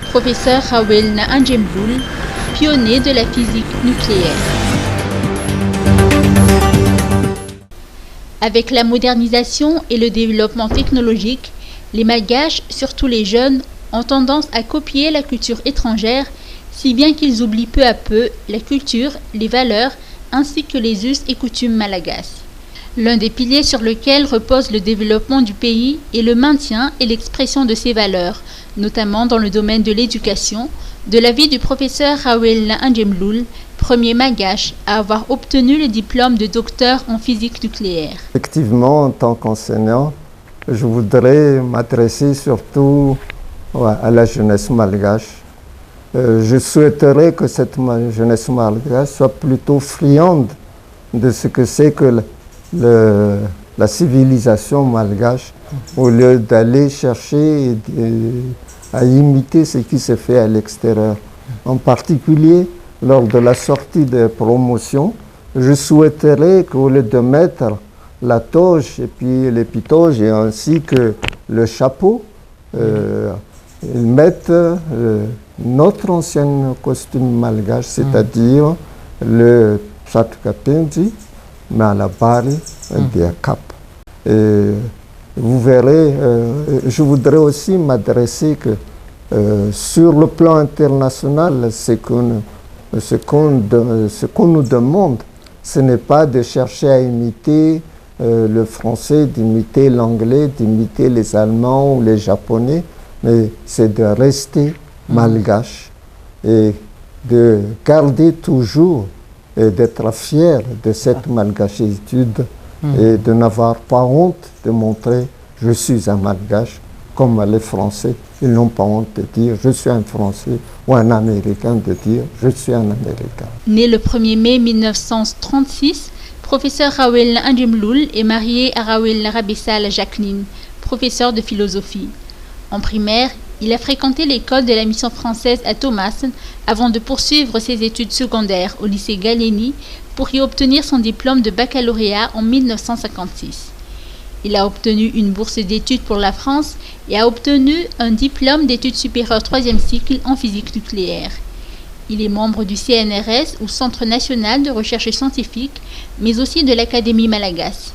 professeur Rawel Nahandjemloul, pionnier de la physique nucléaire. Avec la modernisation et le développement technologique, les Malgaches, surtout les jeunes, ont tendance à copier la culture étrangère, si bien qu'ils oublient peu à peu la culture, les valeurs, ainsi que les us et coutumes malagasy. L'un des piliers sur lesquels repose le développement du pays est le maintien et l'expression de ces valeurs, notamment dans le domaine de l'éducation, de l'avis du professeur Rawel Nahandjemloul, premier Malgache à avoir obtenu le diplôme de docteur en physique nucléaire. Effectivement, en tant qu'enseignant, je voudrais m'adresser surtout à la jeunesse malgache. Je souhaiterais que cette jeunesse malgache soit plutôt friande de ce que c'est que la civilisation malgache, au lieu d'aller chercher à imiter ce qui se fait à l'extérieur. En particulier, lors de la sortie des promotions, je souhaiterais qu'au lieu de mettre la toge et puis l'épitoge et ainsi que le chapeau, ils mettent notre ancien costume malgache, c'est-à-dire le tchatkapenji, mais à la barre des cap. Vous verrez, je voudrais aussi m'adresser que sur le plan international, ce qu'on nous demande, ce n'est pas de chercher à imiter le français, d'imiter l'anglais, d'imiter les Allemands ou les Japonais, mais c'est de rester malgache et de garder toujours et d'être fier de cette malgachitude et de n'avoir pas honte de montrer je suis un malgache, comme les Français, ils n'ont pas honte de dire je suis un Français ou un Américain de dire je suis un Américain. Né le 1er mai 1936, professeur Rawel Nahandjemloul est marié à Rawel Rabessal Jacqueline, professeur de philosophie. En primaire, il a fréquenté l'école de la mission française à Thomasin avant de poursuivre ses études secondaires au lycée Galeni pour y obtenir son diplôme de baccalauréat en 1956. Il a obtenu une bourse d'études pour la France et a obtenu un diplôme d'études supérieures 3e cycle en physique nucléaire. Il est membre du CNRS ou Centre national de recherche scientifique, mais aussi de l'Académie malagasy.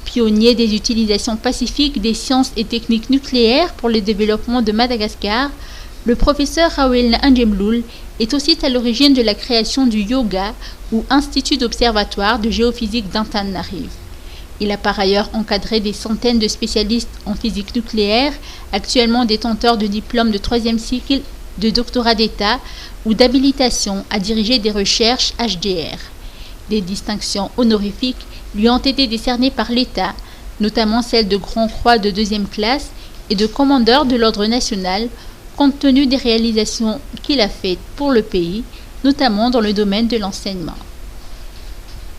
Pionnier des utilisations pacifiques des sciences et techniques nucléaires pour le développement de Madagascar, le professeur Rawel Nahandjemloul est aussi à l'origine de la création du YOGA ou Institut d'observatoire de géophysique d'Antananarive. Il a par ailleurs encadré des centaines de spécialistes en physique nucléaire, actuellement détenteurs de diplômes de 3e cycle, de doctorat d'État ou d'habilitation à diriger des recherches HDR. Des distinctions honorifiques lui ont été décernées par l'État, notamment celle de Grand Croix de 2e classe et de commandeur de l'Ordre national, compte tenu des réalisations qu'il a faites pour le pays, notamment dans le domaine de l'enseignement.